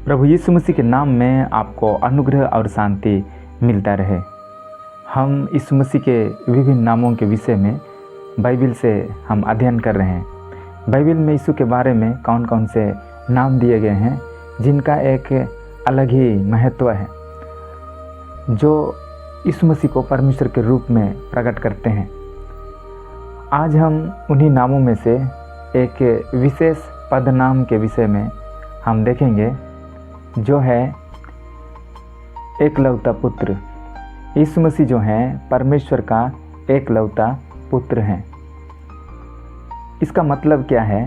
प्रभु यीशु मसीह के नाम में आपको अनुग्रह और शांति मिलता रहे। हम यीशु मसीह के विभिन्न नामों के विषय में बाइबल से हम अध्ययन कर रहे हैं। बाइबल में यीशु के बारे में कौन कौन से नाम दिए गए हैं जिनका एक अलग ही महत्व है, जो यीशु मसीह को परमेश्वर के रूप में प्रकट करते हैं। आज हम उन्हीं नामों में से एक विशेष पद नाम के विषय में हम देखेंगे, जो है एकलौता पुत्र। यीशु मसीह जो हैं परमेश्वर का एकलौता पुत्र हैं। इसका मतलब क्या है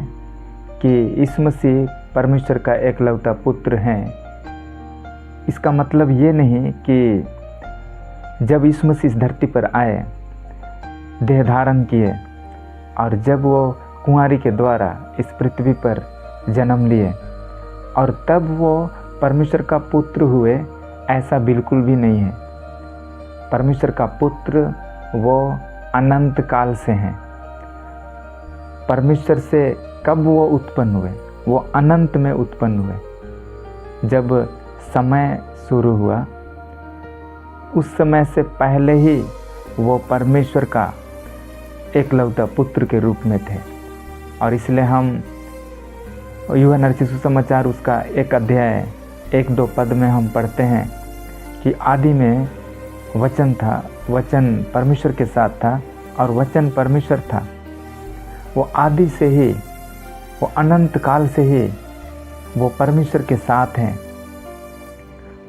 कि यीशु मसीह परमेश्वर का एकलौता पुत्र हैं? इसका मतलब ये नहीं कि जब यीशु मसीह इस धरती पर आए, देह धारण किए और जब वो कुंवारी के द्वारा इस पृथ्वी पर जन्म लिए और तब वो परमेश्वर का पुत्र हुए, ऐसा बिल्कुल भी नहीं है। परमेश्वर का पुत्र वो अनंत काल से हैं। परमेश्वर से कब वो उत्पन्न हुए? वो अनंत में उत्पन्न हुए। जब समय शुरू हुआ, उस समय से पहले ही वो परमेश्वर का एकलौता पुत्र के रूप में थे। और इसलिए हम यूहन्ना रचित सुसमाचार उसका 1 अध्याय 1-2 पद में हम पढ़ते हैं कि आदि में वचन था, वचन परमेश्वर के साथ था और वचन परमेश्वर था। वो आदि से ही, वो अनंत काल से ही वो परमेश्वर के साथ हैं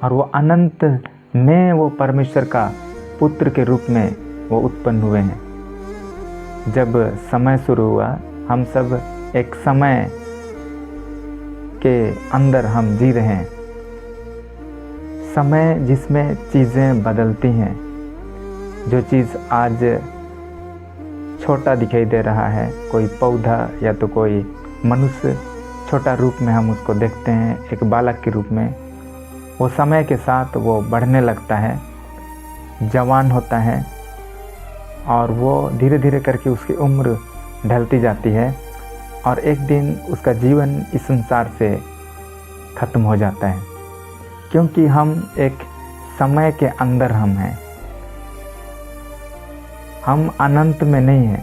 और वो अनंत में वो परमेश्वर का पुत्र के रूप में वो उत्पन्न हुए हैं। जब समय शुरू हुआ, हम सब एक समय के अंदर हम जी रहे हैं, समय जिसमें चीज़ें बदलती हैं। जो चीज़ आज छोटा दिखाई दे रहा है, कोई पौधा या तो कोई मनुष्य, छोटा रूप में हम उसको देखते हैं, एक बालक के रूप में, वो समय के साथ वो बढ़ने लगता है, जवान होता है और वो धीरे धीरे करके उसकी उम्र ढलती जाती है और एक दिन उसका जीवन इस संसार से ख़त्म हो जाता है, क्योंकि हम एक समय के अंदर हम हैं, हम अनंत में नहीं हैं।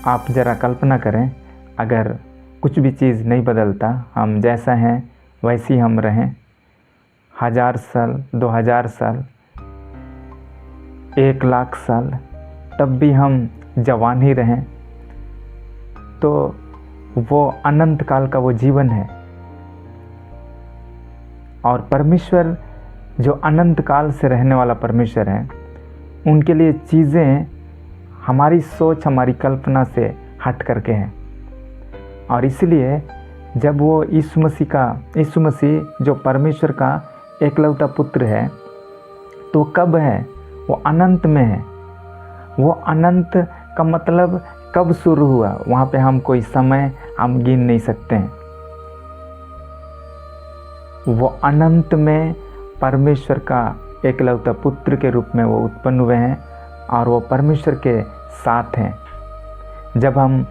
आप ज़रा कल्पना करें, अगर कुछ भी चीज़ नहीं बदलता, हम जैसा हैं वैसे ही हम रहें, 1000 साल, 2000 साल, 1,00,000 साल, तब भी हम जवान ही रहें, तो वो अनंत काल का वो जीवन है। और परमेश्वर जो अनंत काल से रहने वाला परमेश्वर है, उनके लिए चीज़ें हमारी सोच, हमारी कल्पना से हट करके हैं। और इसलिए जब वो यीशु मसीह जो परमेश्वर का एकलौता पुत्र है, तो कब है? वो अनंत में है। वो अनंत का मतलब कब शुरू हुआ? वहाँ पे हम कोई समय हम गिन नहीं सकते हैं। वो अनंत में परमेश्वर का एकलौता पुत्र के रूप में वो उत्पन्न हुए हैं और वो परमेश्वर के साथ हैं। जब हम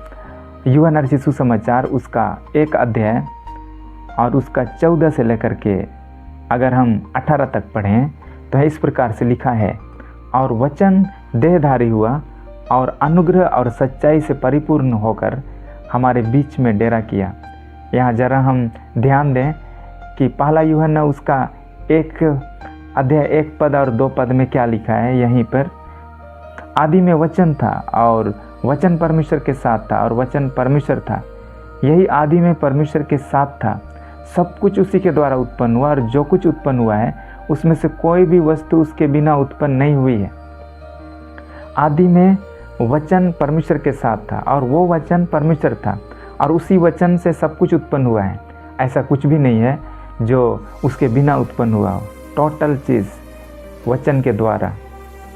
यूहन्ना रचित सुसमाचार उसका 1 अध्याय और उसका 14 से लेकर के अगर हम 18 तक पढ़ें, तो इस प्रकार से लिखा है, और वचन देहधारी हुआ और अनुग्रह और सच्चाई से परिपूर्ण होकर हमारे बीच में डेरा किया। यहाँ जरा हम ध्यान दें कि पहला यूहन्ना उसका 1 अध्याय 1 पद और 2 पद में क्या लिखा है। यहीं पर आदि में वचन था और वचन परमेश्वर के साथ था और वचन परमेश्वर था। यही आदि में परमेश्वर के साथ था। सब कुछ उसी के द्वारा उत्पन्न हुआ और जो कुछ उत्पन्न हुआ है उसमें से कोई भी वस्तु उसके बिना उत्पन्न नहीं हुई है। आदि में वचन परमेश्वर के साथ था और वो वचन परमेश्वर था और उसी वचन से सब कुछ उत्पन्न हुआ है। ऐसा कुछ भी नहीं है जो उसके बिना उत्पन्न हुआ हो। टोटल चीज़ वचन के द्वारा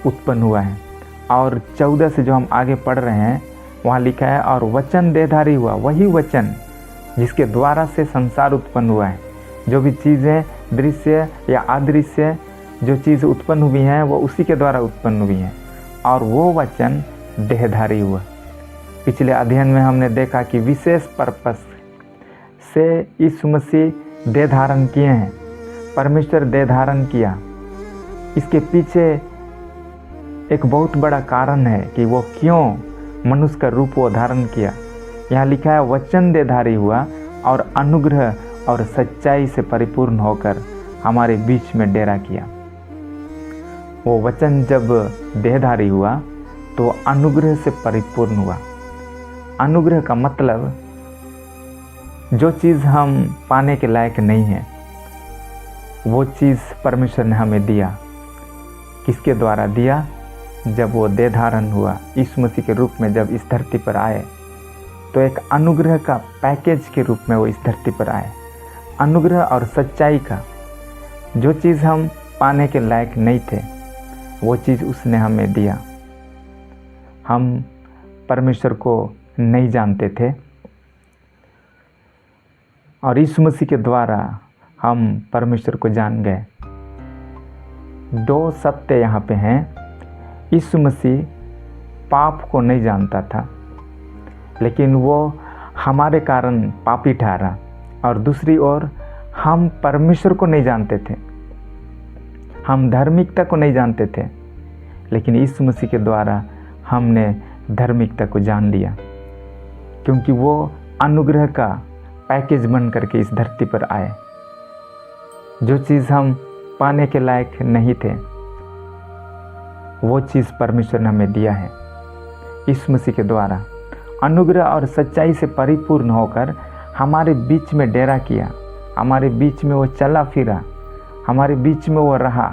उत्पन्न हुआ है। और 14 से जो हम आगे पढ़ रहे हैं, वहाँ लिखा है, और वचन देहधारी हुआ। वही वचन जिसके द्वारा से संसार उत्पन्न हुआ है। जो भी चीज़ें दृश्य या अदृश्य जो चीज़ उत्पन्न हुई हैं, वो उसी के द्वारा उत्पन्न हुई हैं। और वो वचन देहधारी हुआ। पिछले अध्ययन में हमने देखा कि विशेष पर्पस से यीशु मसीह देह धारण किए हैं, परमेश्वर देह धारण किया, इसके पीछे एक बहुत बड़ा कारण है कि वो क्यों मनुष्य का रूप वो धारण किया। यहाँ लिखा है वचन देहधारी हुआ और अनुग्रह और सच्चाई से परिपूर्ण होकर हमारे बीच में डेरा किया। वो वचन जब देहधारी हुआ तो अनुग्रह से परिपूर्ण हुआ। अनुग्रह का मतलब जो चीज़ हम पाने के लायक नहीं है वो चीज़ परमेश्वर ने हमें दिया। किसके द्वारा दिया? जब वो देह धारण हुआ, यीशु मसीह के रूप में जब इस धरती पर आए तो एक अनुग्रह का पैकेज के रूप में वो इस धरती पर आए। अनुग्रह और सच्चाई का, जो चीज़ हम पाने के लायक नहीं थे वो चीज़ उसने हमें दिया। हम परमेश्वर को नहीं जानते थे और यीशु मसीह के द्वारा हम परमेश्वर को जान गए। दो सत्य यहाँ पे हैं। यीशु मसीह पाप को नहीं जानता था लेकिन वो हमारे कारण पापी ठहरा, और दूसरी ओर हम परमेश्वर को नहीं जानते थे, हम धार्मिकता को नहीं जानते थे, लेकिन यीशु मसीह के द्वारा हमने धार्मिकता को जान लिया, क्योंकि वो अनुग्रह का पैकेज बन करके इस धरती पर आए। जो चीज़ हम पाने के लायक नहीं थे वो चीज़ परमेश्वर ने हमें दिया है यीशु मसीह के द्वारा। अनुग्रह और सच्चाई से परिपूर्ण होकर हमारे बीच में डेरा किया, हमारे बीच में वो चला फिरा, हमारे बीच में वो रहा।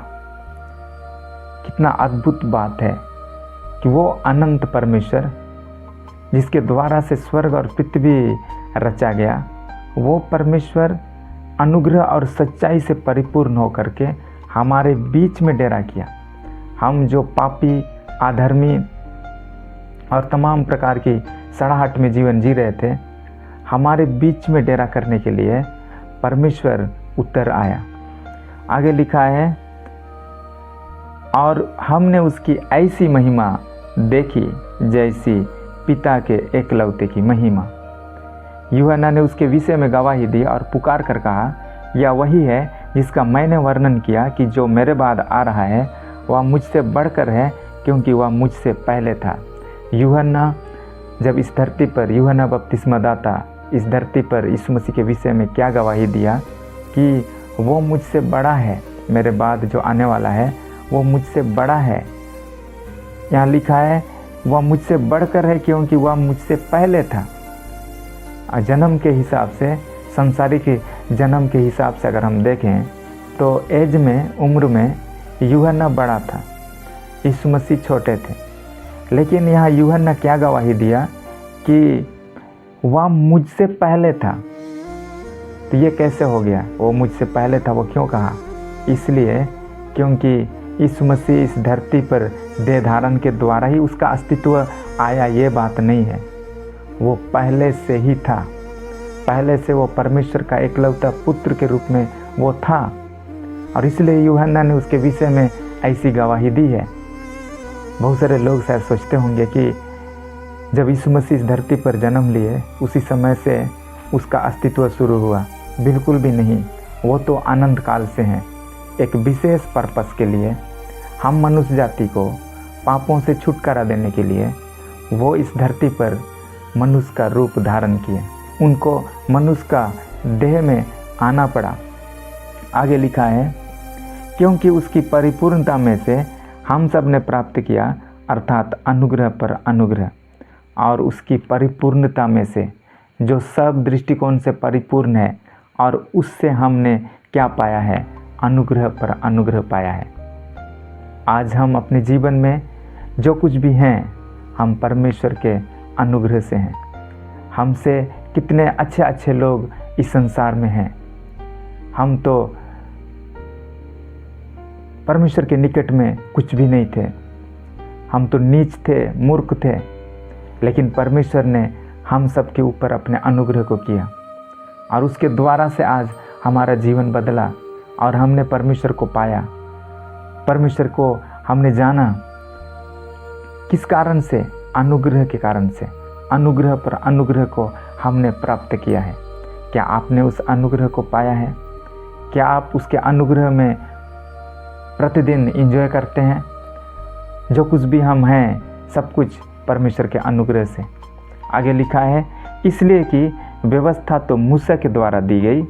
कितना अद्भुत बात है कि वो अनंत परमेश्वर जिसके द्वारा से स्वर्ग और पृथ्वी रचा गया, वो परमेश्वर अनुग्रह और सच्चाई से परिपूर्ण होकर के हमारे बीच में डेरा किया। हम जो पापी, अधर्मी और तमाम प्रकार की सड़ाहट में जीवन जी रहे थे, हमारे बीच में डेरा करने के लिए परमेश्वर उतर आया। आगे लिखा है, और हमने उसकी ऐसी महिमा देखी जैसी पिता के एकलौते की महिमा। यूहन्ना ने उसके विषय में गवाही दी और पुकार कर कहा, यह वही है जिसका मैंने वर्णन किया कि जो मेरे बाद आ रहा है वह मुझसे बढ़कर है, क्योंकि वह मुझसे पहले था। यूहन्ना जब इस धरती पर, यूहन्ना बपतिस्मादाता इस धरती पर यीशु मसीह के विषय में क्या गवाही दिया कि वो मुझसे बड़ा है, मेरे बाद जो आने वाला है वो मुझसे बड़ा है। यहाँ लिखा है वह मुझसे बढ़कर है, क्योंकि वह मुझसे पहले था। जन्म के हिसाब से, संसारिक जन्म के हिसाब से अगर हम देखें तो एज में, उम्र में यूहन्ना बड़ा था, यीशु मसीह छोटे थे। लेकिन यहाँ यूहन्ना क्या गवाही दिया कि वह मुझसे पहले था। तो ये कैसे हो गया? वो मुझसे पहले था, वो क्यों कहा? इसलिए क्योंकि यीशु मसीह इस धरती पर देह धारण के द्वारा ही उसका अस्तित्व आया, ये बात नहीं है। वो पहले से ही था, पहले से वो परमेश्वर का एकलौता पुत्र के रूप में वो था, और इसलिए यूहन्ना ने उसके विषय में ऐसी गवाही दी है। बहुत सारे लोग शायद सोचते होंगे कि जब यीशु मसीह इस धरती पर जन्म लिए उसी समय से उसका अस्तित्व शुरू हुआ। बिल्कुल भी नहीं, वो तो अनंत काल से हैं। एक विशेष पर्पस के लिए, हम मनुष्य जाति को पापों से छुटकारा देने के लिए वो इस धरती पर मनुष्य का रूप धारण किए, उनको मनुष्य का देह में आना पड़ा। आगे लिखा है, क्योंकि उसकी परिपूर्णता में से हम सब ने प्राप्त किया, अर्थात अनुग्रह पर अनुग्रह। और उसकी परिपूर्णता में से, जो सब दृष्टिकोण से परिपूर्ण है, और उससे हमने क्या पाया है? अनुग्रह पर अनुग्रह पाया है। आज हम अपने जीवन में जो कुछ भी हैं, हम परमेश्वर के अनुग्रह से हैं। हमसे कितने अच्छे अच्छे लोग इस संसार में हैं। हम तो परमेश्वर के निकट में कुछ भी नहीं थे, हम तो नीच थे, मूर्ख थे, लेकिन परमेश्वर ने हम सब के ऊपर अपने अनुग्रह को किया, और उसके द्वारा से आज हमारा जीवन बदला और हमने परमेश्वर को पाया। परमेश्वर को हमने जाना। किस कारण से? अनुग्रह के कारण से। अनुग्रह पर अनुग्रह को हमने प्राप्त किया है। क्या आपने उस अनुग्रह को पाया है? क्या आप उसके अनुग्रह में प्रतिदिन एंजॉय करते हैं? जो कुछ भी हम हैं सब कुछ परमेश्वर के अनुग्रह से। आगे लिखा है, इसलिए कि व्यवस्था तो मूसा के द्वारा दी गई,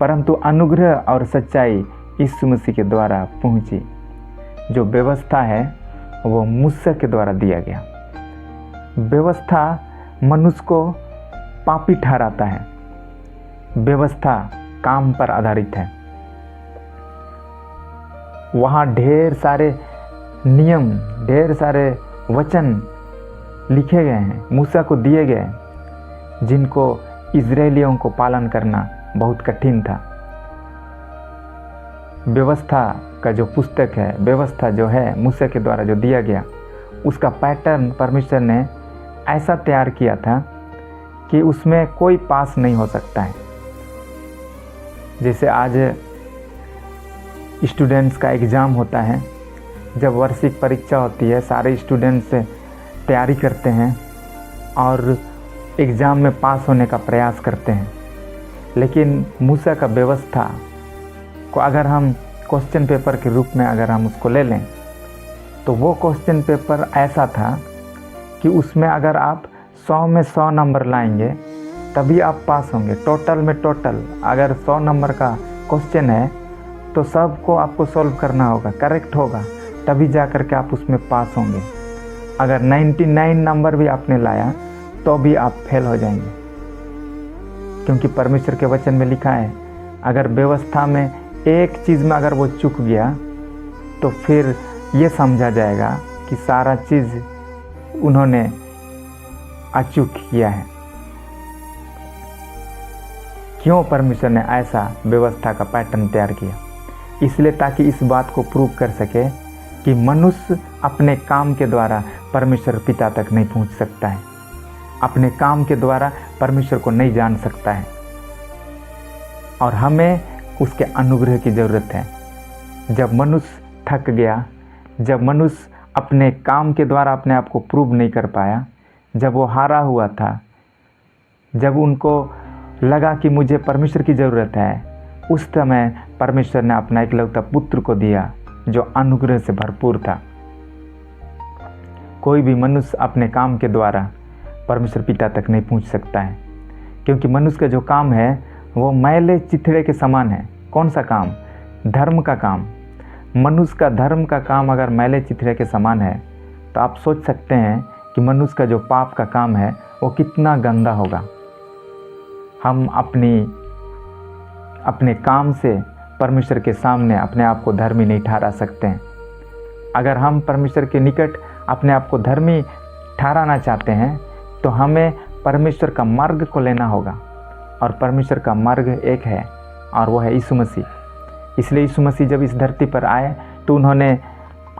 परंतु अनुग्रह और सच्चाई यीशु मसीह के द्वारा पहुंची। जो व्यवस्था है वो मूसा के द्वारा दिया गया। व्यवस्था मनुष्य को पापी ठहराता है। व्यवस्था काम पर आधारित है। वहाँ ढेर सारे नियम, ढेर सारे वचन लिखे गए हैं, मूसा को दिए गए, जिनको इजरायलियों को पालन करना बहुत कठिन था। व्यवस्था का जो पुस्तक है, व्यवस्था जो है मूसा के द्वारा जो दिया गया, उसका पैटर्न परमेश्वर ने ऐसा तैयार किया था कि उसमें कोई पास नहीं हो सकता है। जैसे आज स्टूडेंट्स का एग्ज़ाम होता है, जब वार्षिक परीक्षा होती है, सारे स्टूडेंट्स तैयारी करते हैं और एग्ज़ाम में पास होने का प्रयास करते हैं। लेकिन मूसा का व्यवस्था को अगर हम क्वेश्चन पेपर के रूप में अगर हम उसको ले लें, तो वो क्वेश्चन पेपर ऐसा था कि उसमें अगर आप 100 में 100 नंबर लाएंगे तभी आप पास होंगे। टोटल में टोटल अगर 100 नंबर का क्वेश्चन है तो सबको आपको सॉल्व करना होगा, करेक्ट होगा, तभी जा कर के आप उसमें पास होंगे। अगर 99 नंबर भी आपने लाया तो भी आप फेल हो जाएंगे, क्योंकि परमेश्वर के वचन में लिखा है अगर व्यवस्था में एक चीज़ में अगर वो चूक गया तो फिर ये समझा जाएगा कि सारा चीज़ उन्होंने अचूक किया है। क्यों परमेश्वर ने ऐसा व्यवस्था का पैटर्न तैयार किया? इसलिए ताकि इस बात को प्रूव कर सके कि मनुष्य अपने काम के द्वारा परमेश्वर पिता तक नहीं पहुंच सकता है, अपने काम के द्वारा परमेश्वर को नहीं जान सकता है, और हमें उसके अनुग्रह की ज़रूरत है। जब मनुष्य थक गया, जब मनुष्य अपने काम के द्वारा अपने आप को प्रूव नहीं कर पाया, जब वो हारा हुआ था, जब उनको लगा कि मुझे परमेश्वर की ज़रूरत है, उस समय परमेश्वर ने अपना इकलौता पुत्र को दिया जो अनुग्रह से भरपूर था। कोई भी मनुष्य अपने काम के द्वारा परमेश्वर पिता तक नहीं पहुंच सकता है, क्योंकि मनुष्य का जो काम है वो मैले चिथड़े के समान है। कौन सा काम? धर्म का काम। मनुष्य का धर्म का काम अगर मैले चिथड़े के समान है तो आप सोच सकते हैं कि मनुष्य का जो पाप का काम है वो कितना गंदा होगा। हम अपने काम से परमेश्वर के सामने अपने आप को धर्मी नहीं ठहरा सकते हैं। अगर हम परमेश्वर के निकट अपने आप को धर्मी ठहराना चाहते हैं तो हमें परमेश्वर का मार्ग को लेना होगा, और परमेश्वर का मार्ग एक है और वो है यीशु मसीह। इसलिए यीशु मसीह जब इस धरती पर आए तो उन्होंने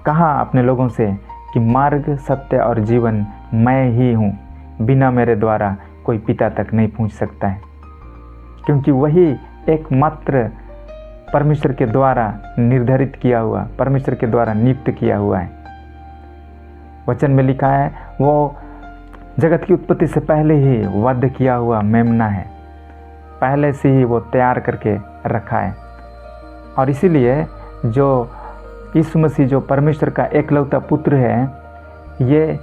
कहा अपने लोगों से कि मार्ग, सत्य और जीवन मैं ही हूँ, बिना मेरे द्वारा कोई पिता तक नहीं पहुँच सकता है, क्योंकि वही एकमात्र परमेश्वर के द्वारा निर्धारित किया हुआ, परमेश्वर के द्वारा नियुक्त किया हुआ है। वचन में लिखा है वो जगत की उत्पत्ति से पहले ही वध किया हुआ मेमना है, पहले से ही वो तैयार करके रखा है। और इसीलिए जो यीशु मसीह जो परमेश्वर का एकलौता पुत्र है, ये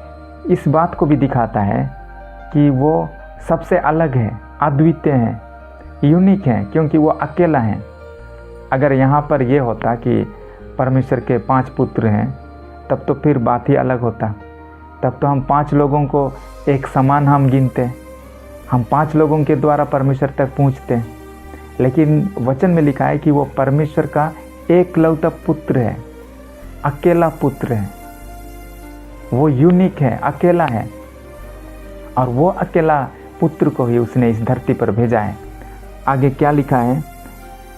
इस बात को भी दिखाता है कि वो सबसे अलग है, अद्वितीय है, यूनिक है, क्योंकि वो अकेला है। अगर यहाँ पर ये होता कि परमेश्वर के 5 पुत्र हैं तब तो फिर बात ही अलग होता। तब तो हम 5 लोगों को एक समान हम गिनते, हम 5 लोगों के द्वारा परमेश्वर तक पहुँचते। लेकिन वचन में लिखा है कि वो परमेश्वर का एकलौता पुत्र है, अकेला पुत्र है, वो यूनिक है, अकेला है, और वो अकेला पुत्र को ही उसने इस धरती पर भेजा है। आगे क्या लिखा है?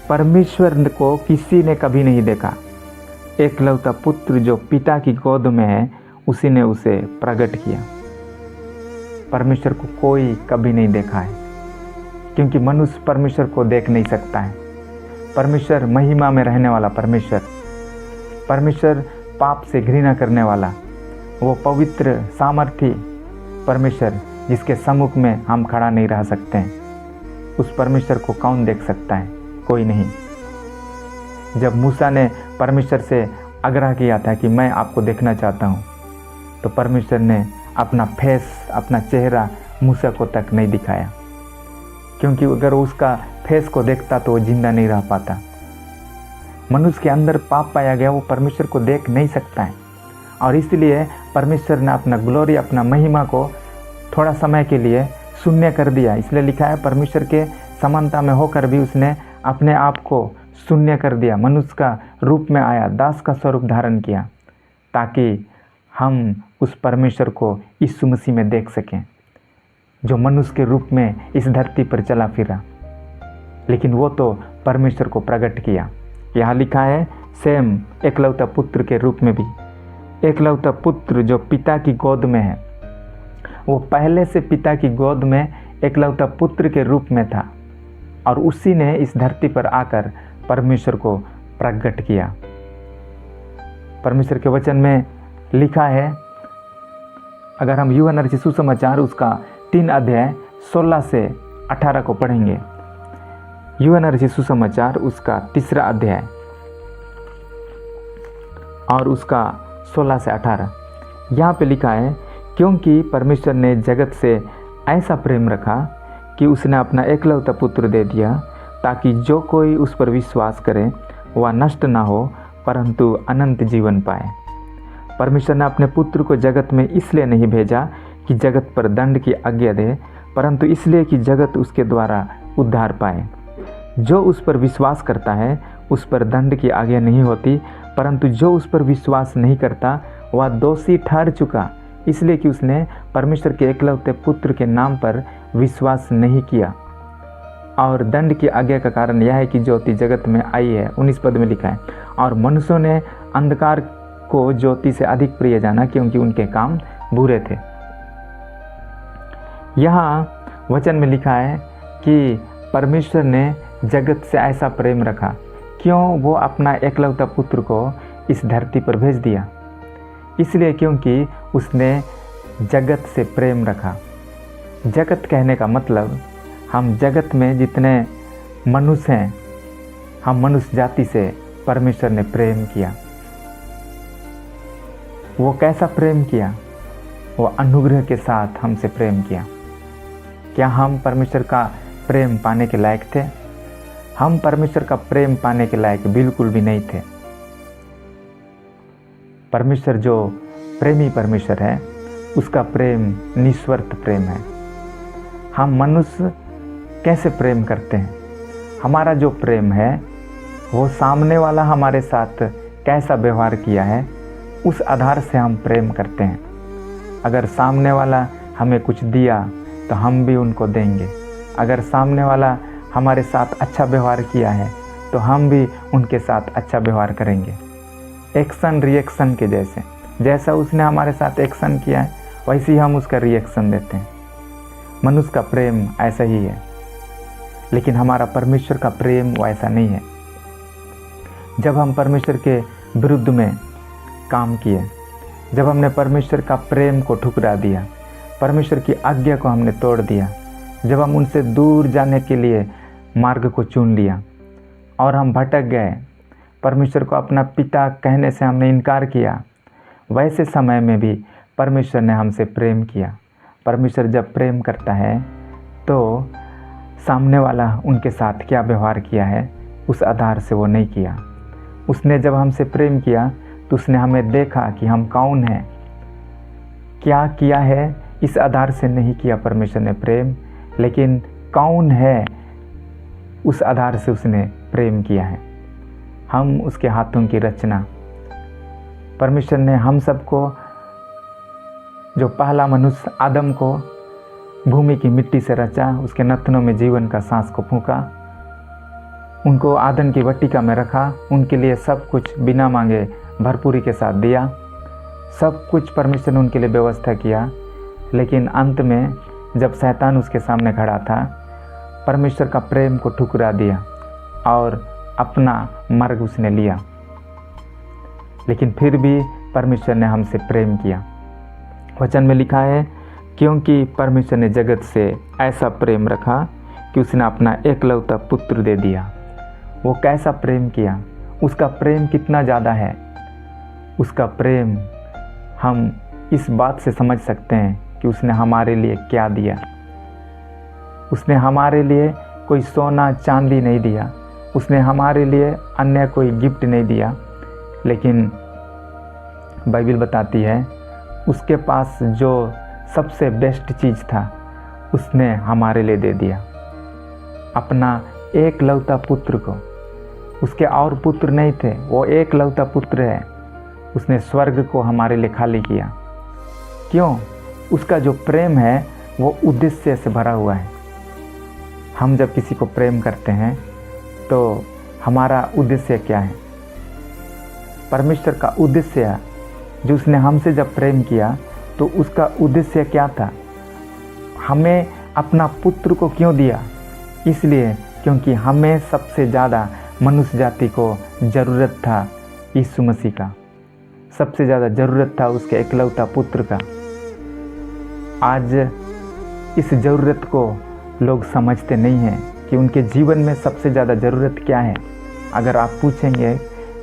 परमेश्वर को किसी ने कभी नहीं देखा, एकलौता पुत्र जो पिता की गोद में है उसी ने उसे प्रकट किया। परमेश्वर को कोई कभी नहीं देखा है, क्योंकि मनुष्य परमेश्वर को देख नहीं सकता है। परमेश्वर महिमा में रहने वाला परमेश्वर, परमेश्वर पाप से घृणा करने वाला, वो पवित्र सामर्थी परमेश्वर जिसके सम्मुख में हम खड़ा नहीं रह सकते हैं, उस परमेश्वर को कौन देख सकता है? कोई नहीं। जब मूसा ने परमेश्वर से आग्रह किया था कि मैं आपको देखना चाहता हूँ, तो परमेश्वर ने अपना फेस, अपना चेहरा मूसा को तक नहीं दिखाया, क्योंकि अगर उसका फेस को देखता तो वो जिंदा नहीं रह पाता। मनुष्य के अंदर पाप पाया गया, वो परमेश्वर को देख नहीं सकता है, और इसलिए परमेश्वर ने अपना ग्लोरी, अपना महिमा को थोड़ा समय के लिए शून्य कर दिया। इसलिए लिखा है, परमेश्वर के समानता में होकर भी उसने अपने आप को शून्य कर दिया, मनुष्य का रूप में आया, दास का स्वरूप धारण किया, ताकि हम उस परमेश्वर को यीशु मसीह में देख सकें, जो मनुष्य के रूप में इस धरती पर चला फिरा, लेकिन वो तो परमेश्वर को प्रकट किया। यहाँ लिखा है, सेम एकलौता पुत्र के रूप में भी। एकलौता पुत्र जो पिता की गोद में है, वो पहले से पिता की गोद में एकलौता पुत्र के रूप में था, और उसी ने इस धरती पर आकर परमेश्वर को प्रकट किया। परमेश्वर के वचन में लिखा है, अगर हम यूहन्ना रचित सुसमाचार उसका 3 अध्याय 16 से 18 को पढ़ेंगे, यूहन्ना रचित सुसमाचार उसका 3 अध्याय और उसका 16 से 18, यहाँ पे लिखा है, क्योंकि परमेश्वर ने जगत से ऐसा प्रेम रखा कि उसने अपना एकलौता पुत्र दे दिया, ताकि जो कोई उस पर विश्वास करे वह नष्ट ना हो, परंतु अनंत जीवन पाए। परमेश्वर ने अपने पुत्र को जगत में इसलिए नहीं भेजा कि जगत पर दंड की आज्ञा दे, परंतु इसलिए कि जगत उसके द्वारा उद्धार पाए। जो उस पर विश्वास करता है उस पर दंड की आज्ञा नहीं होती, परंतु जो उस पर विश्वास नहीं करता वह दोषी ठहर चुका, इसलिए कि उसने परमेश्वर के एकलौते पुत्र के नाम पर विश्वास नहीं किया। और दंड की आज्ञा का कारण यह है कि ज्योति जगत में आई है, 19 पद में लिखा है, और मनुष्यों ने अंधकार को ज्योति से अधिक प्रिय जाना, क्योंकि उनके काम बुरे थे। यहाँ वचन में लिखा है कि परमेश्वर ने जगत से ऐसा प्रेम रखा, क्यों? वो अपना एकलौता पुत्र को इस धरती पर भेज दिया, इसलिए क्योंकि उसने जगत से प्रेम रखा। जगत कहने का मतलब, हम जगत में जितने मनुष्य हैं, हम मनुष्य जाति से परमेश्वर ने प्रेम किया। वो कैसा प्रेम किया? वो अनुग्रह के साथ हमसे प्रेम किया। क्या हम परमेश्वर का प्रेम पाने के लायक थे? हम परमेश्वर का प्रेम पाने के लायक बिल्कुल भी नहीं थे। परमेश्वर जो प्रेमी परमेश्वर है, उसका प्रेम निस्वार्थ प्रेम है। हम मनुष्य कैसे प्रेम करते हैं? हमारा जो प्रेम है वो सामने वाला हमारे साथ कैसा व्यवहार किया है, उस आधार से हम प्रेम करते हैं। अगर सामने वाला हमें कुछ दिया तो हम भी उनको देंगे। अगर सामने वाला हमारे साथ अच्छा व्यवहार किया है तो हम भी उनके साथ अच्छा व्यवहार करेंगे। एक्शन रिएक्शन के जैसे, जैसा उसने हमारे साथ एक्शन किया है वैसे ही हम उसका रिएक्शन देते हैं। मनुष्य का प्रेम ऐसा ही है, लेकिन हमारा परमेश्वर का प्रेम वैसा नहीं है। जब हम परमेश्वर के विरुद्ध में काम किए, जब हमने परमेश्वर का प्रेम को ठुकरा दिया, परमेश्वर की आज्ञा को हमने तोड़ दिया, जब हम उनसे दूर जाने के लिए मार्ग को चुन लिया और हम भटक गए, परमेश्वर को अपना पिता कहने से हमने इनकार किया, वैसे समय में भी परमेश्वर ने हमसे प्रेम किया। परमेश्वर जब प्रेम करता है तो सामने वाला उनके साथ क्या व्यवहार किया है उस आधार से वो नहीं किया। उसने जब हमसे प्रेम किया तो उसने हमें देखा कि हम कौन हैं, क्या किया है, इस आधार से नहीं किया परमेश्वर ने प्रेम, लेकिन कौन है उस आधार से उसने प्रेम किया है। हम उसके हाथों की रचना। परमेश्वर ने हम सबको, जो पहला मनुष्य आदम को भूमि की मिट्टी से रचा, उसके नथनों में जीवन का सांस को फूंका, उनको आदन की वट्टिका में रखा, उनके लिए सब कुछ बिना मांगे भरपूरी के साथ दिया, सब कुछ परमेश्वर ने उनके लिए व्यवस्था किया। लेकिन अंत में जब शैतान उसके सामने खड़ा था, परमेश्वर का प्रेम को ठुकरा दिया और अपना मार्ग उसने लिया। लेकिन फिर भी परमेश्वर ने हमसे प्रेम किया। वचन में लिखा है, क्योंकि परमेश्वर ने जगत से ऐसा प्रेम रखा कि उसने अपना एकलौता पुत्र दे दिया। वो कैसा प्रेम किया, उसका प्रेम कितना ज़्यादा है। उसका प्रेम हम इस बात से समझ सकते हैं कि उसने हमारे लिए क्या दिया। उसने हमारे लिए कोई सोना चांदी नहीं दिया, उसने हमारे लिए अन्य कोई गिफ्ट नहीं दिया, लेकिन बाइबल बताती है उसके पास जो सबसे बेस्ट चीज़ था उसने हमारे लिए दे दिया, अपना एकलौता पुत्र को। उसके और पुत्र नहीं थे, वो एकलौता पुत्र है। उसने स्वर्ग को हमारे लिए खाली किया। क्यों? उसका जो प्रेम है वो उद्देश्य से भरा हुआ है। हम जब किसी को प्रेम करते हैं तो हमारा उद्देश्य क्या है? परमेश्वर का उद्देश्य जो उसने हमसे जब प्रेम किया तो उसका उद्देश्य क्या था? हमें अपना पुत्र को क्यों दिया? इसलिए क्योंकि हमें सबसे ज़्यादा मनुष्य जाति को ज़रूरत था यीशु मसीह का, सबसे ज़्यादा ज़रूरत था उसके एकलौता पुत्र का। आज इस ज़रूरत को लोग समझते नहीं हैं कि उनके जीवन में सबसे ज़्यादा ज़रूरत क्या है। अगर आप पूछेंगे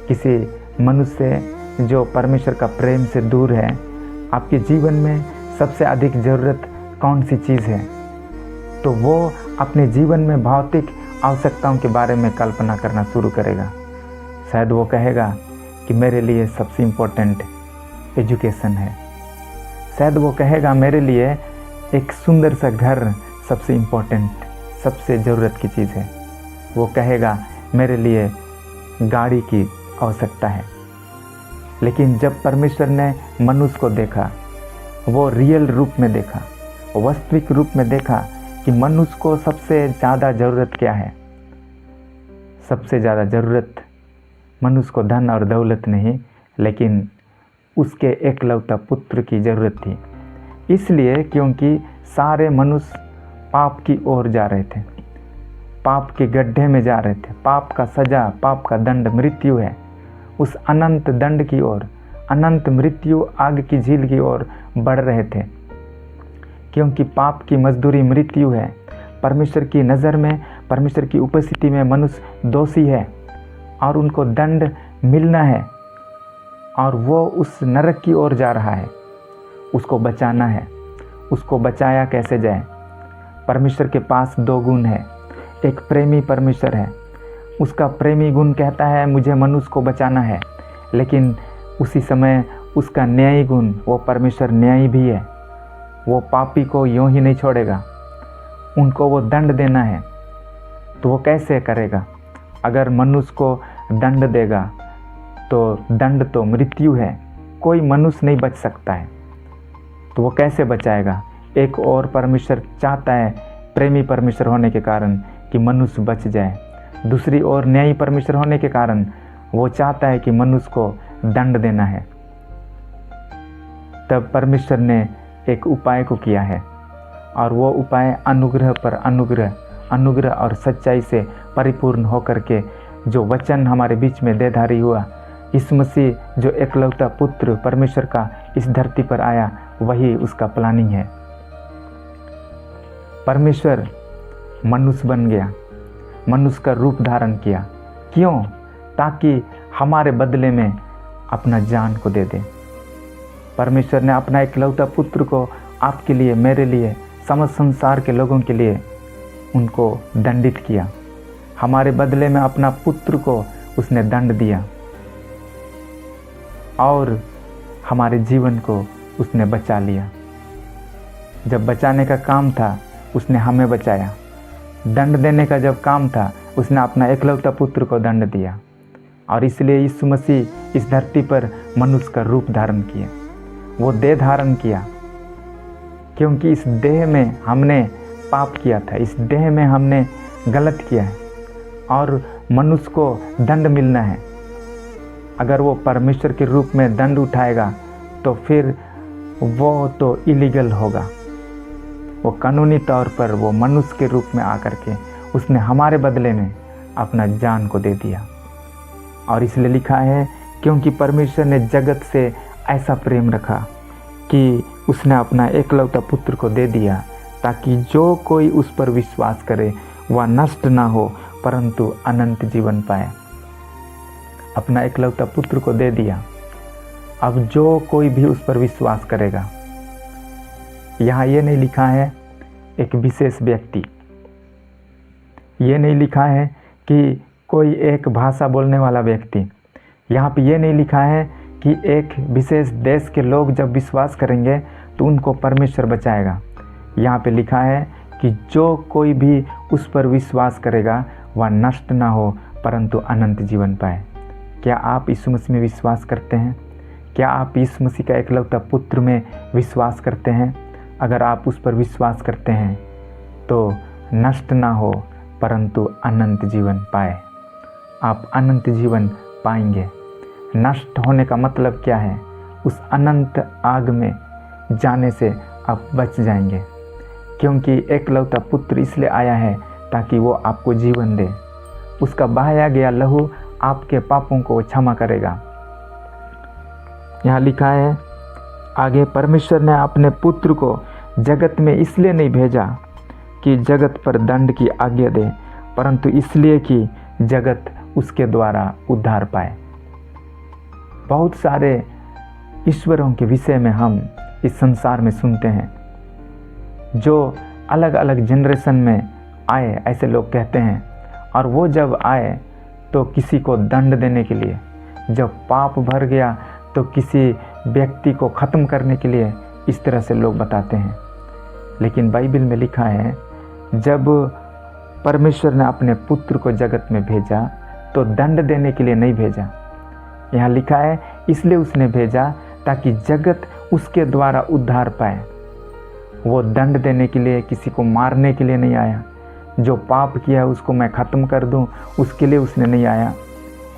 किसी मनुष्य से जो परमेश्वर का प्रेम से दूर है, आपके जीवन में सबसे अधिक ज़रूरत कौन सी चीज़ है, तो वो अपने जीवन में भौतिक आवश्यकताओं के बारे में कल्पना करना शुरू करेगा। शायद वो कहेगा कि मेरे लिए सबसे इम्पोर्टेंट एजुकेशन है। शायद वो कहेगा मेरे लिए एक सुंदर सा घर सबसे इम्पोर्टेंट, सबसे ज़रूरत की चीज़ है। वो कहेगा मेरे लिए गाड़ी की आवश्यकता है। लेकिन जब परमेश्वर ने मनुष्य को देखा, वो रियल रूप में देखा, वास्तविक रूप में देखा कि मनुष्य को सबसे ज़्यादा ज़रूरत क्या है। सबसे ज़्यादा ज़रूरत मनुष्य को धन और दौलत नहीं, लेकिन उसके एकलौता पुत्र की ज़रूरत थी। इसलिए क्योंकि सारे मनुष्य पाप की ओर जा रहे थे, पाप के गड्ढे में जा रहे थे। पाप का सज़ा, पाप का दंड मृत्यु है। उस अनंत दंड की ओर, अनंत मृत्यु, आग की झील की ओर बढ़ रहे थे, क्योंकि पाप की मजदूरी मृत्यु है। परमेश्वर की नज़र में, परमेश्वर की उपस्थिति में मनुष्य दोषी है और उनको दंड मिलना है, और वो उस नरक की ओर जा रहा है। उसको बचाना है। उसको बचाया कैसे जाए? परमेश्वर के पास दो गुण है। एक प्रेमी परमेश्वर है, उसका प्रेमी गुण कहता है मुझे मनुष्य को बचाना है, लेकिन उसी समय उसका न्यायी गुण, वो परमेश्वर न्यायी भी है। वो पापी को यूं ही नहीं छोड़ेगा, उनको वो दंड देना है। तो वो कैसे करेगा? अगर मनुष्य को दंड देगा तो दंड तो मृत्यु है, कोई मनुष्य नहीं बच सकता है। तो वो कैसे बचाएगा? एक और परमेश्वर चाहता है, प्रेमी परमेश्वर होने के कारण, कि मनुष्य बच जाए। दूसरी ओर न्यायी परमेश्वर होने के कारण वो चाहता है कि मनुष्य को दंड देना है। तब परमेश्वर ने एक उपाय को किया है, और वो उपाय अनुग्रह पर अनुग्रह, अनुग्रह और सच्चाई से परिपूर्ण होकर के जो वचन हमारे बीच में देधारी हुआ, यीशु मसीह जो एकलौता पुत्र परमेश्वर का इस धरती पर आया, वही उसका प्लानिंग है। परमेश्वर मनुष्य बन गया, मनुष्य का रूप धारण किया। क्यों? ताकि हमारे बदले में अपना जान को दे दे। परमेश्वर ने अपना एकलौता पुत्र को आपके लिए, मेरे लिए, समस्त संसार के लोगों के लिए उनको दंडित किया। हमारे बदले में अपना पुत्र को उसने दंड दिया, और हमारे जीवन को उसने बचा लिया। जब बचाने का काम था उसने हमें बचाया। दंड देने का जब काम था उसने अपना एकलौता पुत्र को दंड दिया। और इसलिए यीशु मसीह इस धरती पर मनुष्य का रूप धारण किया, वो देह धारण किया, क्योंकि इस देह में हमने पाप किया था, इस देह में हमने गलत किया है, और मनुष्य को दंड मिलना है। अगर वो परमेश्वर के रूप में दंड उठाएगा तो फिर वो तो इलीगल होगा। वो कानूनी तौर पर वो मनुष्य के रूप में आकर के उसने हमारे बदले में अपना जान को दे दिया। और इसलिए लिखा है, क्योंकि परमेश्वर ने जगत से ऐसा प्रेम रखा कि उसने अपना एकलौता पुत्र को दे दिया, ताकि जो कोई उस पर विश्वास करे वह नष्ट ना हो परंतु अनंत जीवन पाए। अपना एकलौता पुत्र को दे दिया। अब जो कोई भी उस पर विश्वास करेगा, यहाँ ये नहीं लिखा है एक विशेष व्यक्ति, ये नहीं लिखा है कि कोई एक भाषा बोलने वाला व्यक्ति, यहाँ पे ये नहीं लिखा है कि एक विशेष देश के लोग जब विश्वास करेंगे तो उनको परमेश्वर बचाएगा। यहाँ पे लिखा है कि जो कोई भी उस पर विश्वास करेगा वह नष्ट ना हो परंतु अनंत जीवन पाए। क्या आप यीशु मसीह में विश्वास करते हैं? क्या आप यीशु मसीह का एकलौता पुत्र में विश्वास करते हैं? अगर आप उस पर विश्वास करते हैं तो नष्ट ना हो परंतु अनंत जीवन पाए। आप अनंत जीवन पाएंगे। नष्ट होने का मतलब क्या है? उस अनंत आग में जाने से आप बच जाएंगे, क्योंकि एकलौता पुत्र इसलिए आया है ताकि वो आपको जीवन दे। उसका बहाया गया लहू आपके पापों को क्षमा करेगा। यहाँ लिखा है आगे, परमेश्वर ने अपने पुत्र को जगत में इसलिए नहीं भेजा कि जगत पर दंड की आज्ञा दे, परंतु इसलिए कि जगत उसके द्वारा उद्धार पाए। बहुत सारे ईश्वरों के विषय में हम इस संसार में सुनते हैं, जो अलग अलग जनरेशन में आए, ऐसे लोग कहते हैं। और वो जब आए तो किसी को दंड देने के लिए, जब पाप भर गया तो किसी व्यक्ति को ख़त्म करने के लिए, इस तरह से लोग बताते हैं। लेकिन बाइबल में लिखा है जब परमेश्वर ने अपने पुत्र को जगत में भेजा तो दंड देने के लिए नहीं भेजा। यहाँ लिखा है इसलिए उसने भेजा ताकि जगत उसके द्वारा उद्धार पाए। वो दंड देने के लिए, किसी को मारने के लिए नहीं आया। जो पाप किया है उसको मैं ख़त्म कर दूं, उसके लिए उसने नहीं आया,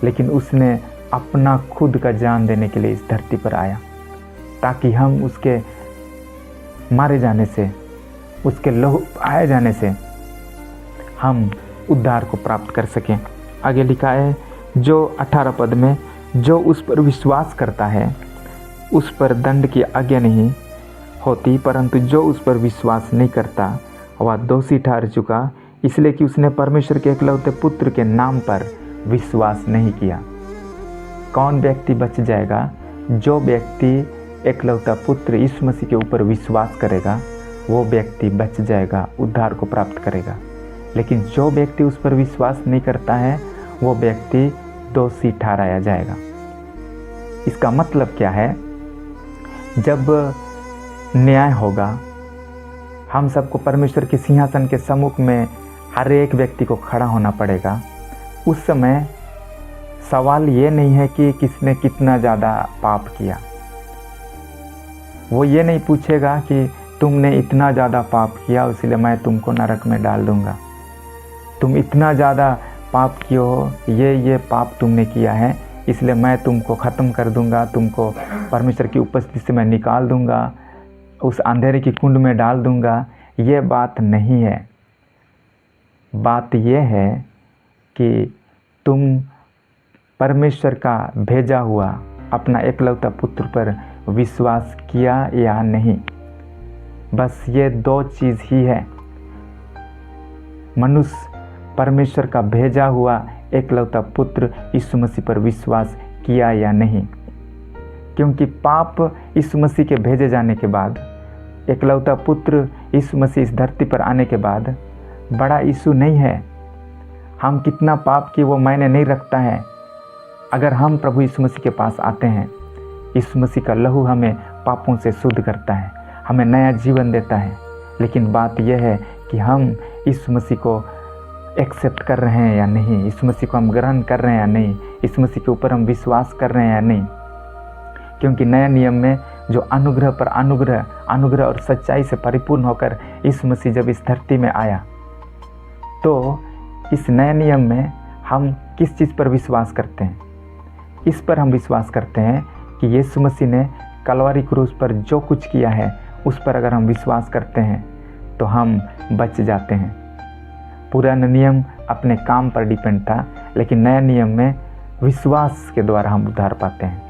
लेकिन उसने अपना खुद का जान देने के लिए इस धरती पर आया, ताकि हम उसके मारे जाने से, उसके लहू बहाए जाने से हम उद्धार को प्राप्त कर सकें। आगे लिखा है जो 18 पद में, जो उस पर विश्वास करता है उस पर दंड की आज्ञा नहीं होती, परंतु जो उस पर विश्वास नहीं करता वह दोषी ठहर चुका, इसलिए कि उसने परमेश्वर के एकलौते पुत्र के नाम पर विश्वास नहीं किया। कौन व्यक्ति बच जाएगा? जो व्यक्ति एकलौता पुत्र यीशु मसीह के ऊपर विश्वास करेगा वो व्यक्ति बच जाएगा, उद्धार को प्राप्त करेगा। लेकिन जो व्यक्ति उस पर विश्वास नहीं करता है वो व्यक्ति दोषी ठहराया जाएगा। इसका मतलब क्या है? जब न्याय होगा, हम सबको परमेश्वर के सिंहासन के सम्मुख में हर एक व्यक्ति को खड़ा होना पड़ेगा। उस समय सवाल ये नहीं है कि किसने कितना ज़्यादा पाप किया। वो ये नहीं पूछेगा कि तुमने इतना ज़्यादा पाप किया इसलिए मैं तुमको नरक में डाल दूँगा, तुम इतना ज़्यादा पाप किए हो, ये पाप तुमने किया है इसलिए मैं तुमको ख़त्म कर दूँगा, तुमको परमेश्वर की उपस्थिति से मैं निकाल दूँगा, उस अंधेरे की कुंड में डाल दूँगा। ये बात नहीं है। बात यह है कि तुम परमेश्वर का भेजा हुआ अपना एकलौता पुत्र पर विश्वास किया या नहीं। बस ये दो चीज़ ही है। मनुष्य परमेश्वर का भेजा हुआ एकलौता पुत्र यीशु मसीह पर विश्वास किया या नहीं। क्योंकि पाप यीशु मसीह के भेजे जाने के बाद, एकलौता पुत्र यीशु मसीह इस धरती पर आने के बाद बड़ा यीशु नहीं है। हम कितना पाप किए वो मायने नहीं रखता है। अगर हम प्रभु यीशु मसीह के पास आते हैं, यीशु मसीह का लहू हमें पापों से शुद्ध करता है, हमें नया जीवन देता है। लेकिन बात यह है कि हम यीशु मसीह को एक्सेप्ट कर रहे हैं या नहीं, यीशु मसीह को हम ग्रहण कर रहे हैं या नहीं, यीशु मसीह के ऊपर हम विश्वास कर रहे हैं या नहीं। क्योंकि नए नियम में जो अनुग्रह पर अनुग्रह और सच्चाई से परिपूर्ण होकर यीशु मसीह जब इस धरती में आया, तो इस नए नियम में हम किस चीज़ पर विश्वास करते हैं? इस पर हम विश्वास करते हैं कि यीशु मसीह ने कलवारी क्रूस पर जो कुछ किया है उस पर अगर हम विश्वास करते हैं तो हम बच जाते हैं। पुराना नियम अपने काम पर डिपेंड था, लेकिन नया नियम में विश्वास के द्वारा हम उद्धार पाते हैं।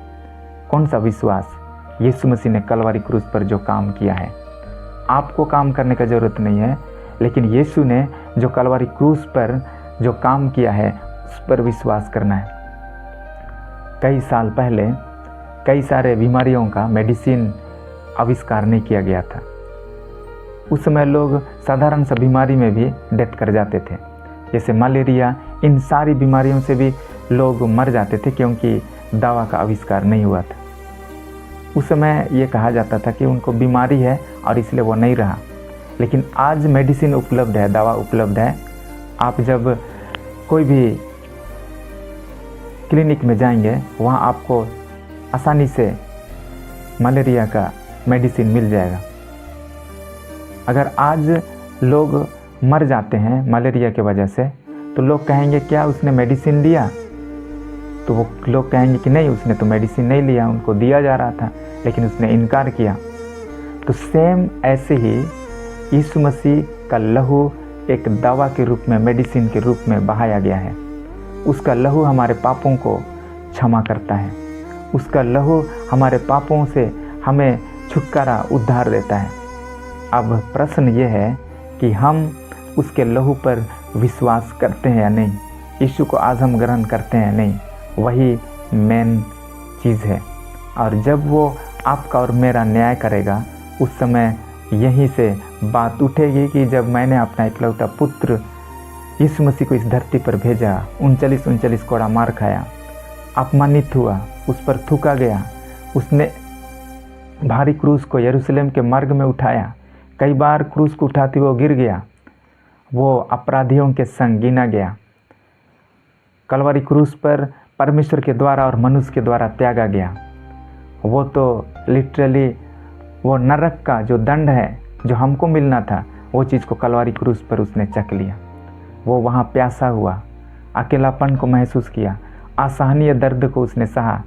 कौन सा विश्वास? यीशु मसीह ने कलवारी क्रूस पर जो काम किया है। आपको काम करने का ज़रूरत नहीं है। लेकिन यीशु ने जो कलवरी क्रूस पर जो काम किया है उस पर विश्वास करना है। कई साल पहले कई सारे बीमारियों का मेडिसिन आविष्कार नहीं किया गया था। उस समय लोग साधारण सा बीमारी में भी डेथ कर जाते थे, जैसे मलेरिया। इन सारी बीमारियों से भी लोग मर जाते थे क्योंकि दवा का आविष्कार नहीं हुआ था। उस समय ये कहा जाता था कि उनको बीमारी है और इसलिए वो नहीं रहा। लेकिन आज मेडिसिन उपलब्ध है, दवा उपलब्ध है। आप जब कोई भी क्लिनिक में जाएंगे वहाँ आपको आसानी से मलेरिया का मेडिसिन मिल जाएगा। अगर आज लोग मर जाते हैं मलेरिया की वजह से तो लोग कहेंगे क्या उसने मेडिसिन लिया? तो वो लोग कहेंगे कि नहीं, उसने तो मेडिसिन नहीं लिया, उनको दिया जा रहा था लेकिन उसने इनकार किया। तो सेम ऐसे ही यीशु मसीह का लहू एक दवा के रूप में, मेडिसिन के रूप में बहाया गया है। उसका लहू हमारे पापों को क्षमा करता है। उसका लहू हमारे पापों से हमें छुटकारा, उद्धार देता है। अब प्रश्न ये है कि हम उसके लहू पर विश्वास करते हैं या नहीं, यीशु को आज हम ग्रहण करते हैं या नहीं, वही मेन चीज़ है। और जब वो आपका और मेरा न्याय करेगा उस समय यहीं से बात उठेगी कि जब मैंने अपना इकलौता पुत्र यीशु मसीह को इस धरती पर भेजा, 39 कोड़ा मार खाया, अपमानित हुआ, उस पर थूका गया, उसने भारी क्रूस को यरूशलेम के मार्ग में उठाया, कई बार क्रूस को उठाते वो गिर गया, वो अपराधियों के संग गिना गया। कलवरी क्रूस पर परमेश्वर के द्वारा और मनुष्य के द्वारा त्यागा गया। वो तो लिटरली वो नरक का जो दंड है जो हमको मिलना था वो चीज़ को कलवरी क्रूस पर उसने चख लिया। वो वहाँ प्यासा हुआ, अकेलापन को महसूस किया, असहनीय दर्द को उसने सहा।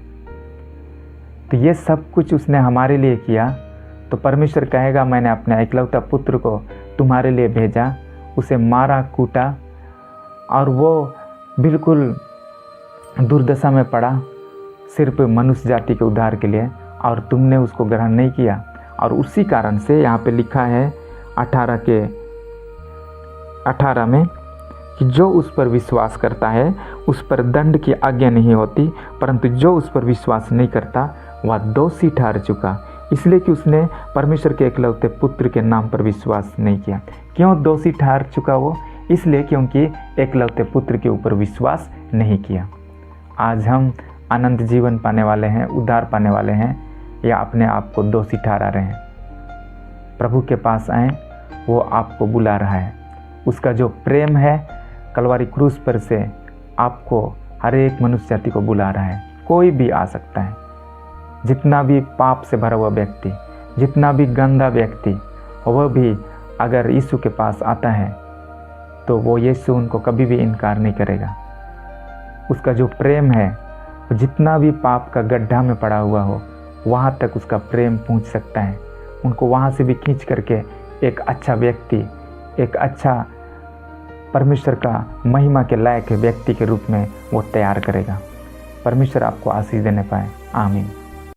तो ये सब कुछ उसने हमारे लिए किया। तो परमेश्वर कहेगा मैंने अपने इकलौता पुत्र को तुम्हारे लिए भेजा, उसे मारा, कूटा और वो बिल्कुल दुर्दशा में पड़ा सिर्फ मनुष्य जाति के उद्धार के लिए, और तुमने उसको ग्रहण नहीं किया। और उसी कारण से यहाँ पे लिखा है 18 में कि जो उस पर विश्वास करता है उस पर दंड की आज्ञा नहीं होती, परंतु जो उस पर विश्वास नहीं करता वह दोषी ठहर चुका, इसलिए कि उसने परमेश्वर के एकलौते पुत्र के नाम पर विश्वास नहीं किया। क्यों दोषी ठहर चुका वो? इसलिए क्योंकि एकलौते पुत्र के ऊपर विश्वास नहीं किया। आज हम अनंत जीवन पाने वाले हैं, उद्धार पाने वाले हैं, या अपने आप को दोषी ठहरा रहे हैं? प्रभु के पास आएं, वो आपको बुला रहा है। उसका जो प्रेम है कलवरी क्रूस पर से आपको, हर एक मनुष्य जाति को बुला रहा है। कोई भी आ सकता है, जितना भी पाप से भरा हुआ व्यक्ति, जितना भी गंदा व्यक्ति, वह भी अगर यीशु के पास आता है तो वो यीशु उनको कभी भी इनकार नहीं करेगा। उसका जो प्रेम है, जितना भी पाप का गड्ढा में पड़ा हुआ हो वहाँ तक उसका प्रेम पहुँच सकता है। उनको वहाँ से भी खींच करके एक अच्छा व्यक्ति, एक अच्छा परमेश्वर का महिमा के लायक व्यक्ति के रूप में वो तैयार करेगा। परमेश्वर आपको आशीष देने पाए। आमीन।